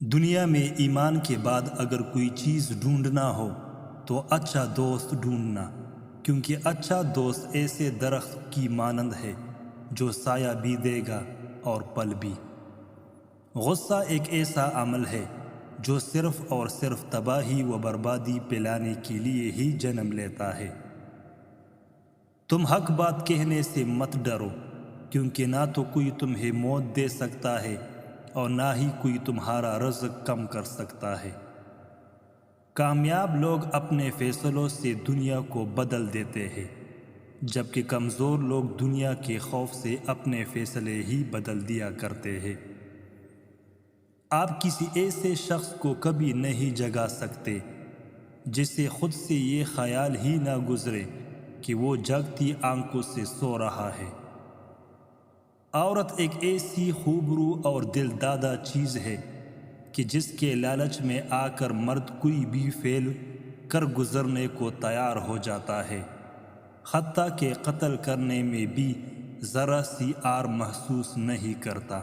دنیا میں ایمان کے بعد اگر کوئی چیز ڈھونڈنا ہو تو اچھا دوست ڈھونڈنا، کیونکہ اچھا دوست ایسے درخت کی مانند ہے جو سایہ بھی دے گا اور پل بھی۔ غصہ ایک ایسا عمل ہے جو صرف اور صرف تباہی و بربادی پلانے کے لیے ہی جنم لیتا ہے۔ تم حق بات کہنے سے مت ڈرو، کیونکہ نہ تو کوئی تمہیں موت دے سکتا ہے اور نہ ہی کوئی تمہارا رزق کم کر سکتا ہے۔ کامیاب لوگ اپنے فیصلوں سے دنیا کو بدل دیتے ہیں، جبکہ کمزور لوگ دنیا کے خوف سے اپنے فیصلے ہی بدل دیا کرتے ہیں۔ آپ کسی ایسے شخص کو کبھی نہیں جگا سکتے جسے خود سے یہ خیال ہی نہ گزرے کہ وہ جگتی آنکھوں سے سو رہا ہے۔ عورت ایک ایسی خوبرو اور دل دادہ چیز ہے کہ جس کے لالچ میں آ کر مرد کوئی بھی فعل کر گزرنے کو تیار ہو جاتا ہے، حتیٰ کہ قتل کرنے میں بھی ذرا سی آر محسوس نہیں کرتا۔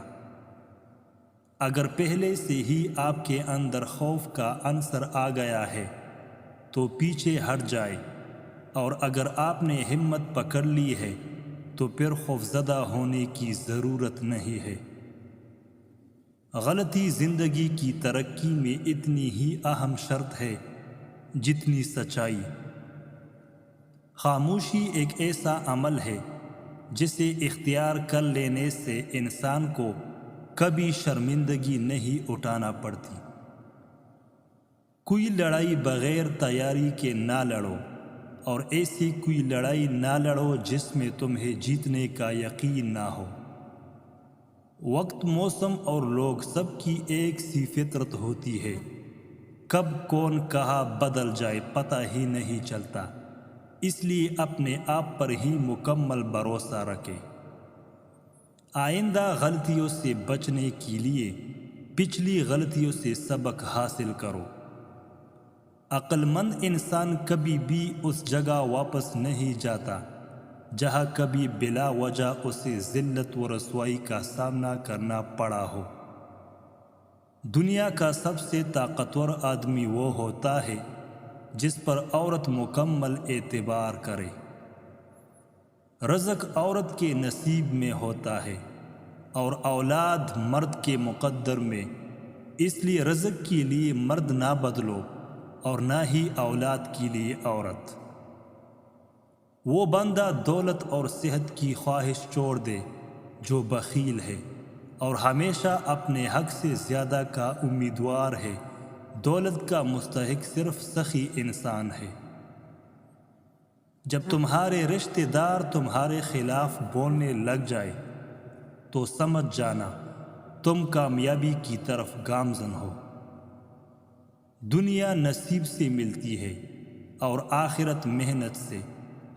اگر پہلے سے ہی آپ کے اندر خوف کا عنصر آ گیا ہے تو پیچھے ہٹ جائے، اور اگر آپ نے ہمت پکڑ لی ہے تو پھر خوفزدہ ہونے کی ضرورت نہیں ہے۔ غلطی زندگی کی ترقی میں اتنی ہی اہم شرط ہے جتنی سچائی۔ خاموشی ایک ایسا عمل ہے جسے اختیار کر لینے سے انسان کو کبھی شرمندگی نہیں اٹھانا پڑتی۔ کوئی لڑائی بغیر تیاری کے نہ لڑو، اور ایسی کوئی لڑائی نہ لڑو جس میں تمہیں جیتنے کا یقین نہ ہو۔ وقت، موسم اور لوگ سب کی ایک سی فطرت ہوتی ہے، کب کون کہاں بدل جائے پتہ ہی نہیں چلتا، اس لیے اپنے آپ پر ہی مکمل بھروسہ رکھیں۔ آئندہ غلطیوں سے بچنے کے لیے پچھلی غلطیوں سے سبق حاصل کرو۔ عقل مند انسان کبھی بھی اس جگہ واپس نہیں جاتا جہاں کبھی بلا وجہ اسے ذلت و رسوائی کا سامنا کرنا پڑا ہو۔ دنیا کا سب سے طاقتور آدمی وہ ہوتا ہے جس پر عورت مکمل اعتبار کرے۔ رزق عورت کے نصیب میں ہوتا ہے اور اولاد مرد کے مقدر میں، اس لیے رزق کے لیے مرد نہ بدلو اور نہ ہی اولاد کے لیے عورت۔ وہ بندہ دولت اور صحت کی خواہش چھوڑ دے جو بخیل ہے اور ہمیشہ اپنے حق سے زیادہ کا امیدوار ہے۔ دولت کا مستحق صرف سخی انسان ہے۔ جب تمہارے رشتہ دار تمہارے خلاف بولنے لگ جائے تو سمجھ جانا تم کامیابی کی طرف گامزن ہو۔ دنیا نصیب سے ملتی ہے اور آخرت محنت سے،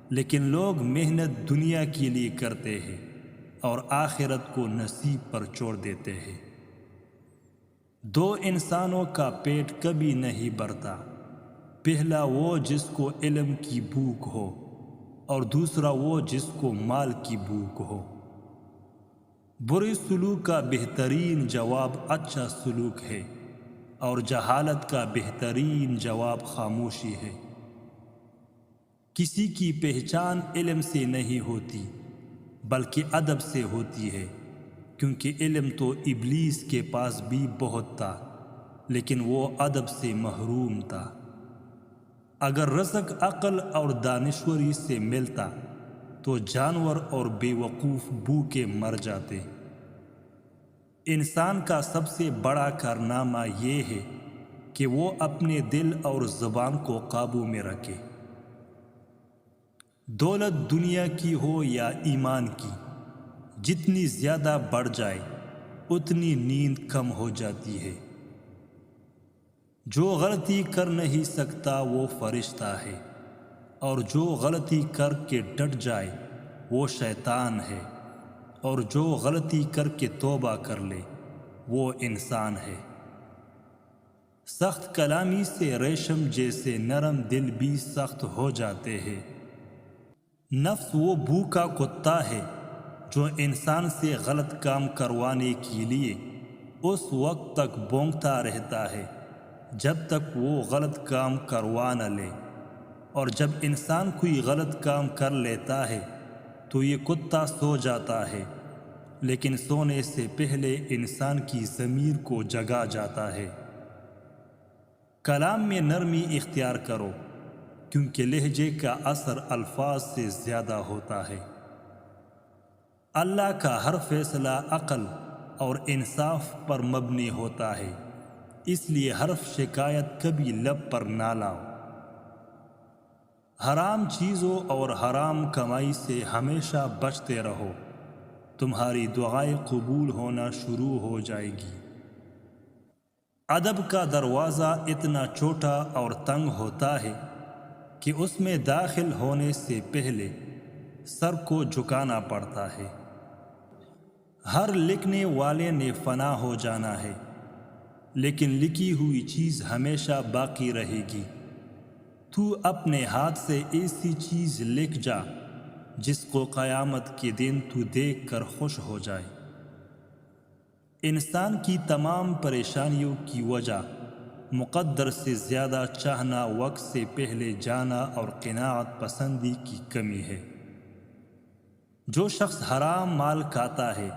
لیکن لوگ محنت دنیا کے لیے کرتے ہیں اور آخرت کو نصیب پر چھوڑ دیتے ہیں۔ دو انسانوں کا پیٹ کبھی نہیں بھرتا، پہلا وہ جس کو علم کی بھوک ہو اور دوسرا وہ جس کو مال کی بھوک ہو۔ برے سلوک کا بہترین جواب اچھا سلوک ہے، اور جہالت کا بہترین جواب خاموشی ہے۔ کسی کی پہچان علم سے نہیں ہوتی بلکہ ادب سے ہوتی ہے، کیونکہ علم تو ابلیس کے پاس بھی بہت تھا لیکن وہ ادب سے محروم تھا۔ اگر رزق عقل اور دانشوری سے ملتا تو جانور اور بے وقوف بھوکے مر جاتے۔ انسان کا سب سے بڑا کارنامہ یہ ہے کہ وہ اپنے دل اور زبان کو قابو میں رکھے۔ دولت دنیا کی ہو یا ایمان کی، جتنی زیادہ بڑھ جائے اتنی نیند کم ہو جاتی ہے۔ جو غلطی کر نہیں سکتا وہ فرشتہ ہے، اور جو غلطی کر کے ڈٹ جائے وہ شیطان ہے، اور جو غلطی کر کے توبہ کر لے وہ انسان ہے۔ سخت کلامی سے ریشم جیسے نرم دل بھی سخت ہو جاتے ہیں۔ نفس وہ بھوکا کتا ہے جو انسان سے غلط کام کروانے کے لیے اس وقت تک بونگتا رہتا ہے جب تک وہ غلط کام کروا نہ لے، اور جب انسان کوئی غلط کام کر لیتا ہے تو یہ کتا سو جاتا ہے، لیکن سونے سے پہلے انسان کی ضمیر کو جگا جاتا ہے۔ کلام میں نرمی اختیار کرو، کیونکہ لہجے کا اثر الفاظ سے زیادہ ہوتا ہے۔ اللہ کا ہر فیصلہ عقل اور انصاف پر مبنی ہوتا ہے، اس لیے حرف شکایت کبھی لب پر نہ لاؤ۔ حرام چیزوں اور حرام کمائی سے ہمیشہ بچتے رہو، تمہاری دعائیں قبول ہونا شروع ہو جائے گی۔ ادب کا دروازہ اتنا چھوٹا اور تنگ ہوتا ہے کہ اس میں داخل ہونے سے پہلے سر کو جھکانا پڑتا ہے۔ ہر لکھنے والے نے فنا ہو جانا ہے، لیکن لکھی ہوئی چیز ہمیشہ باقی رہے گی۔ تو اپنے ہاتھ سے ایسی چیز لکھ جا جس کو قیامت کے دن تو دیکھ کر خوش ہو جائے۔ انسان کی تمام پریشانیوں کی وجہ مقدر سے زیادہ چاہنا، وقت سے پہلے جانا اور قناعت پسندی کی کمی ہے۔ جو شخص حرام مال کھاتا ہے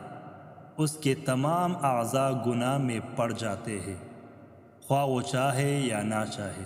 اس کے تمام اعضاء گناہ میں پڑ جاتے ہیں، خواہ وہ چاہے یا نہ چاہے۔